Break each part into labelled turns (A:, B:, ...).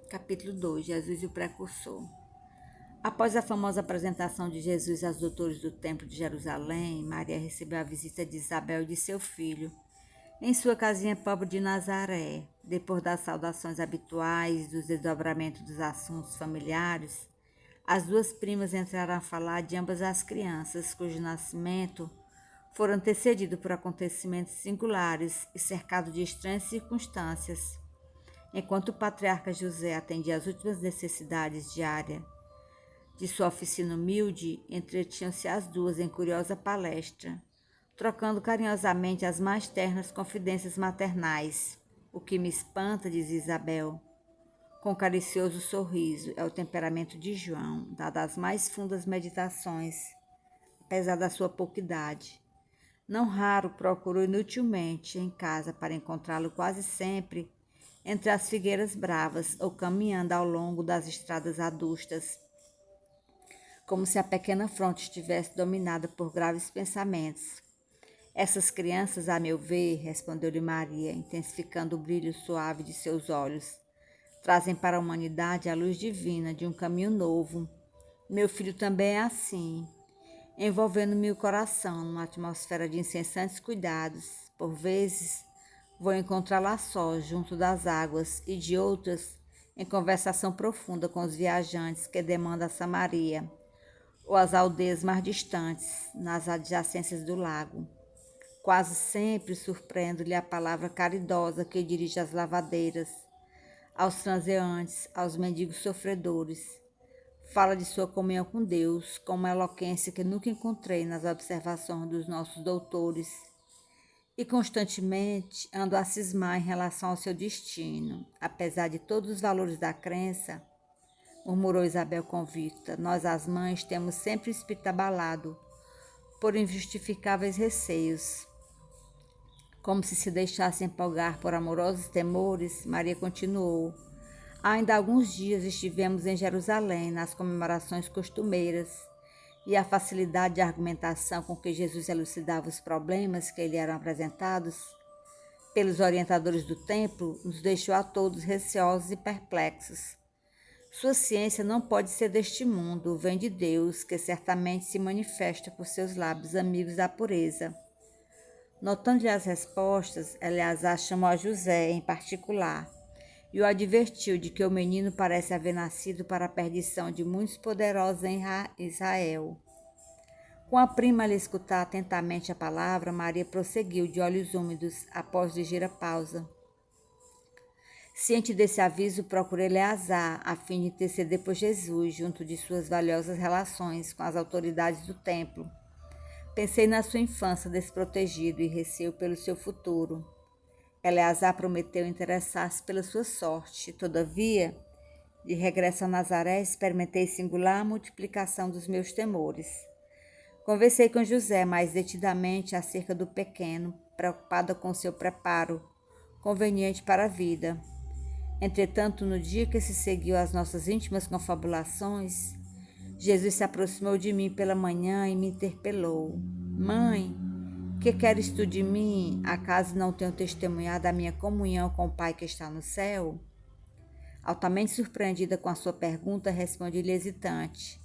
A: Capítulo 2. Jesus e o Precursor. Após a famosa apresentação de Jesus aos doutores do Templo de Jerusalém, Maria recebeu a visita de Isabel e de seu filho, em sua casinha pobre de Nazaré. Depois das saudações habituais e dos desdobramentos dos assuntos familiares, as duas primas entraram a falar de ambas as crianças, cujo nascimento fora antecedido por acontecimentos singulares e cercado de estranhas circunstâncias. Enquanto o patriarca José atendia às últimas necessidades diárias de sua oficina humilde, entretinham-se as duas em curiosa palestra, trocando carinhosamente as mais ternas confidências maternais. O que me espanta, diz Isabel, com caricioso sorriso, é o temperamento de João, dado às mais fundas meditações, apesar da sua pouca idade. Não raro procurou inutilmente em casa para encontrá-lo quase sempre entre as figueiras bravas ou caminhando ao longo das estradas adustas, como se a pequena fronte estivesse dominada por graves pensamentos. Essas crianças, a meu ver, respondeu-lhe Maria, intensificando o brilho suave de seus olhos, trazem para a humanidade a luz divina de um caminho novo. Meu filho também é assim, envolvendo-me o coração numa atmosfera de incessantes cuidados. Por vezes, vou encontrá-lo a sós, junto das águas, e de outras, em conversação profunda com os viajantes que demandam a Samaria, ou as aldeias mais distantes, nas adjacências do lago. Quase sempre surpreendo-lhe a palavra caridosa que dirige às lavadeiras, aos transeuntes, aos mendigos sofredores. Fala de sua comunhão com Deus com uma eloquência que nunca encontrei nas observações dos nossos doutores, e constantemente ando a cismar em relação ao seu destino. Apesar de todos os valores da crença, murmurou Isabel convicta, nós as mães temos sempre o espírito abalado por injustificáveis receios. Como se deixasse empolgar por amorosos temores, Maria continuou. Ainda há alguns dias estivemos em Jerusalém, nas comemorações costumeiras, e a facilidade de argumentação com que Jesus elucidava os problemas que lhe eram apresentados pelos orientadores do templo nos deixou a todos receosos e perplexos. Sua ciência não pode ser deste mundo, vem de Deus, que certamente se manifesta por seus lábios amigos da pureza. Notando-lhe as respostas, Eleazar chamou a José em particular e o advertiu de que o menino parece haver nascido para a perdição de muitos poderosos em Israel. Com a prima a lhe escutar atentamente a palavra, Maria prosseguiu de olhos úmidos, após ligeira pausa. Ciente desse aviso, procurei Eleazar, a fim de interceder por Jesus, junto de suas valiosas relações com as autoridades do templo. Pensei na sua infância desprotegido e receio pelo seu futuro. Eleazar prometeu interessar-se pela sua sorte. Todavia, de regresso a Nazaré, experimentei singular multiplicação dos meus temores. Conversei com José mais detidamente acerca do pequeno, preocupada com seu preparo conveniente para a vida. Entretanto, no dia que se seguiu às nossas íntimas confabulações, Jesus se aproximou de mim pela manhã e me interpelou. Mãe, que queres tu de mim? Acaso não tenho testemunhado a minha comunhão com o Pai que está no céu? Altamente surpreendida com a sua pergunta, respondi-lhe hesitante.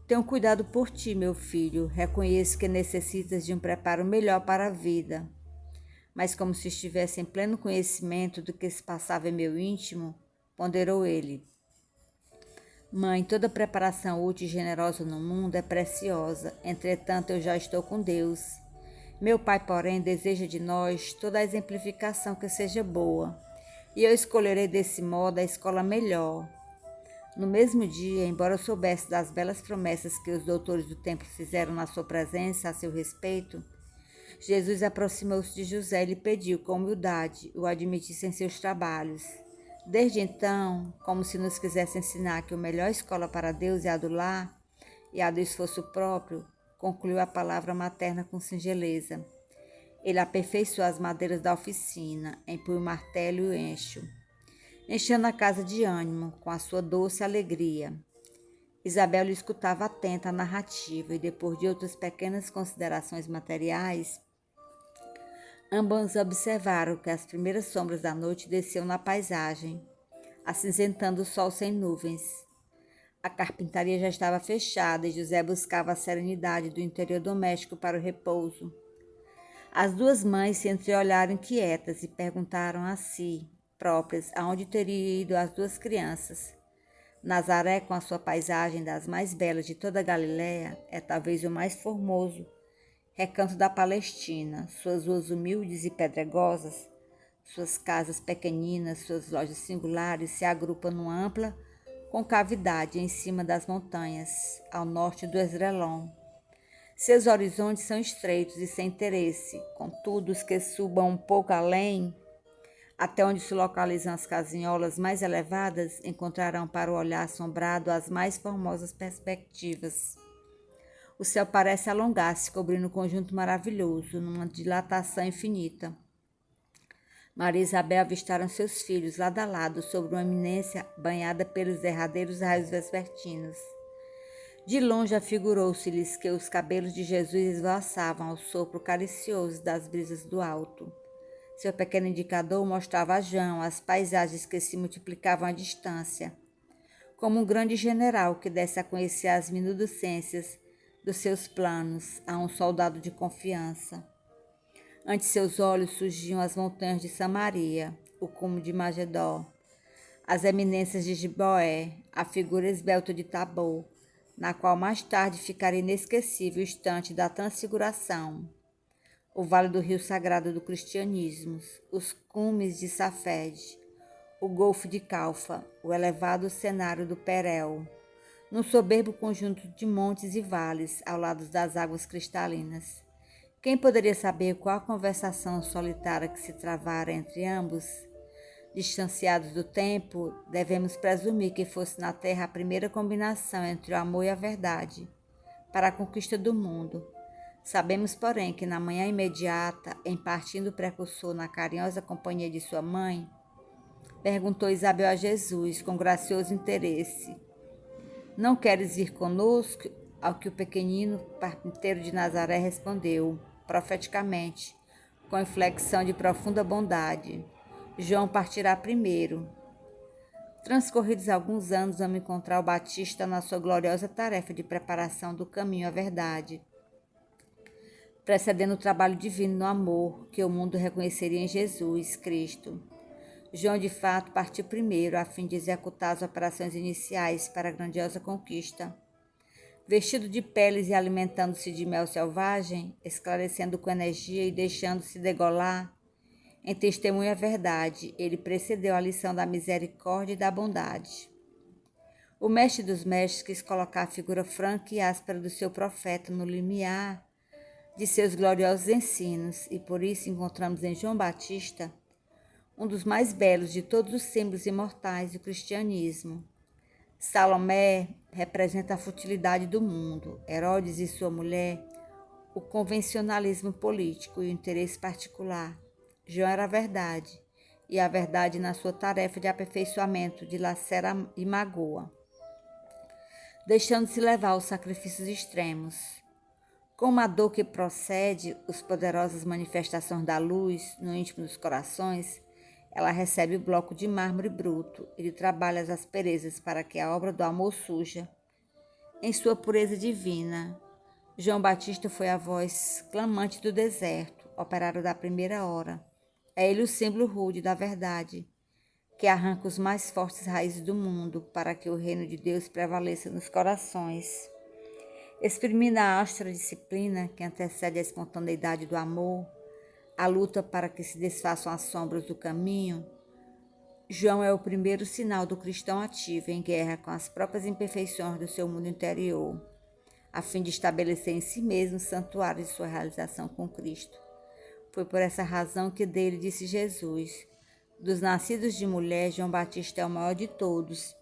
A: Tenho cuidado por ti, meu filho. Reconheço que necessitas de um preparo melhor para a vida. Mas como se estivesse em pleno conhecimento do que se passava em meu íntimo, ponderou ele. Mãe, toda preparação útil e generosa no mundo é preciosa. Entretanto, eu já estou com Deus. Meu Pai, porém, deseja de nós toda a exemplificação que seja boa. E eu escolherei desse modo a escola melhor. No mesmo dia, embora eu soubesse das belas promessas que os doutores do templo fizeram na sua presença a seu respeito, Jesus aproximou-se de José e lhe pediu, com humildade, o admitisse em seus trabalhos. Desde então, como se nos quisesse ensinar que a melhor escola para Deus é a do lar e a do esforço próprio, concluiu a palavra materna com singeleza. Ele aperfeiçoou as madeiras da oficina, empunha o martelo e o enxo, enchendo a casa de ânimo com a sua doce alegria. Isabel lhe escutava atenta a narrativa e, depois de outras pequenas considerações materiais, ambos observaram que as primeiras sombras da noite desciam na paisagem, acinzentando o sol sem nuvens. A carpintaria já estava fechada e José buscava a serenidade do interior doméstico para o repouso. As duas mães se entreolharam inquietas e perguntaram a si próprias aonde teriam ido as duas crianças. Nazaré, com a sua paisagem das mais belas de toda a Galiléia, é talvez o mais formoso recanto da Palestina. Suas ruas humildes e pedregosas, suas casas pequeninas, suas lojas singulares se agrupam numa ampla concavidade em cima das montanhas, ao norte do Esdrelon. Seus horizontes são estreitos e sem interesse, contudo, os que subam um pouco além, até onde se localizam as casinholas mais elevadas, encontrarão para o olhar assombrado as mais formosas perspectivas. O céu parece alongar-se, cobrindo um conjunto maravilhoso, numa dilatação infinita. Maria e Isabel avistaram seus filhos lado a lado sobre uma eminência banhada pelos derradeiros raios vespertinos. De longe afigurou-se-lhes que os cabelos de Jesus esvoaçavam ao sopro caricioso das brisas do alto. Seu pequeno indicador mostrava a João as paisagens que se multiplicavam à distância, como um grande general que desse a conhecer as minudências dos seus planos a um soldado de confiança. Ante seus olhos surgiam as montanhas de Samaria, o cume de Magedó, as eminências de Gibeé, a figura esbelta de Tabor, na qual mais tarde ficaria inesquecível o instante da transfiguração, o vale do rio sagrado do cristianismo, os cumes de Safed, o golfo de Calfa, o elevado cenário do Perel, num soberbo conjunto de montes e vales ao lado das águas cristalinas. Quem poderia saber qual a conversação solitária que se travara entre ambos? Distanciados do tempo, devemos presumir que fosse na Terra a primeira combinação entre o amor e a verdade, para a conquista do mundo. Sabemos, porém, que na manhã imediata, em partindo o precursor na carinhosa companhia de sua mãe, perguntou Isabel a Jesus com gracioso interesse: "Não queres ir conosco?" Ao que o pequenino carpinteiro de Nazaré respondeu, profeticamente, com inflexão de profunda bondade: "João partirá primeiro." Transcorridos alguns anos, vamos encontrar o Batista na sua gloriosa tarefa de preparação do caminho à verdade, precedendo o trabalho divino no amor que o mundo reconheceria em Jesus Cristo. João, de fato, partiu primeiro a fim de executar as operações iniciais para a grandiosa conquista. Vestido de peles e alimentando-se de mel selvagem, esclarecendo com energia e deixando-se degolar, em testemunho à verdade, ele precedeu a lição da misericórdia e da bondade. O mestre dos mestres quis colocar a figura franca e áspera do seu profeta no limiar de seus gloriosos ensinos, e por isso encontramos em João Batista um dos mais belos de todos os símbolos imortais do cristianismo. Salomé representa a futilidade do mundo, Herodes e sua mulher, o convencionalismo político e o interesse particular. João era a verdade, e a verdade na sua tarefa de aperfeiçoamento dilacera e magoa, deixando-se levar aos sacrifícios extremos. Como a dor que procede as poderosas manifestações da luz no íntimo dos corações, ela recebe o bloco de mármore bruto e trabalha as asperezas para que a obra do amor surja em sua pureza divina. João Batista foi a voz clamante do deserto, operário da primeira hora. É ele o símbolo rude da verdade, que arranca os mais fortes raízes do mundo para que o reino de Deus prevaleça nos corações. Exprimindo a austera disciplina que antecede a espontaneidade do amor, a luta para que se desfaçam as sombras do caminho, João é o primeiro sinal do cristão ativo em guerra com as próprias imperfeições do seu mundo interior, a fim de estabelecer em si mesmo o santuário de sua realização com Cristo. Foi por essa razão que dele disse Jesus: "Dos nascidos de mulher, João Batista é o maior de todos."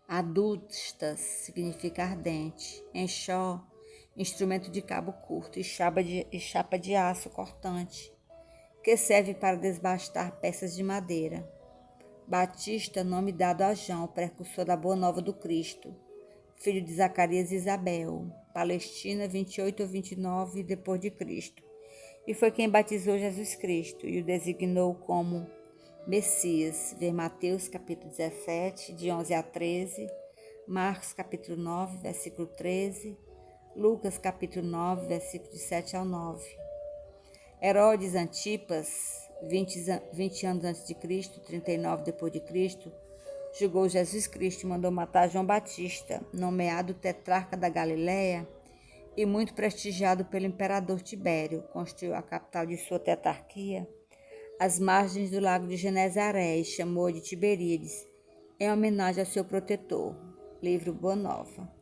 A: Adustas significa ardente. Enxó, instrumento de cabo curto e chapa de aço cortante, que serve para desbastar peças de madeira. Batista, nome dado a João, precursor da Boa Nova do Cristo, filho de Zacarias e Isabel, Palestina, 28 ou 29 depois de Cristo, e foi quem batizou Jesus Cristo e o designou como Messias, ver Mateus capítulo 17, de 11 a 13, Marcos capítulo 9, versículo 13, Lucas capítulo 9, versículo de 7 ao 9. Herodes Antipas, 20 anos antes de Cristo, 39 depois de Cristo, julgou Jesus Cristo e mandou matar João Batista, nomeado tetrarca da Galileia e muito prestigiado pelo imperador Tibério. Construiu a capital de sua tetrarquia às margens do lago de Genezaré e chamou de Tiberíades, em homenagem ao seu protetor. Livro Boa Nova.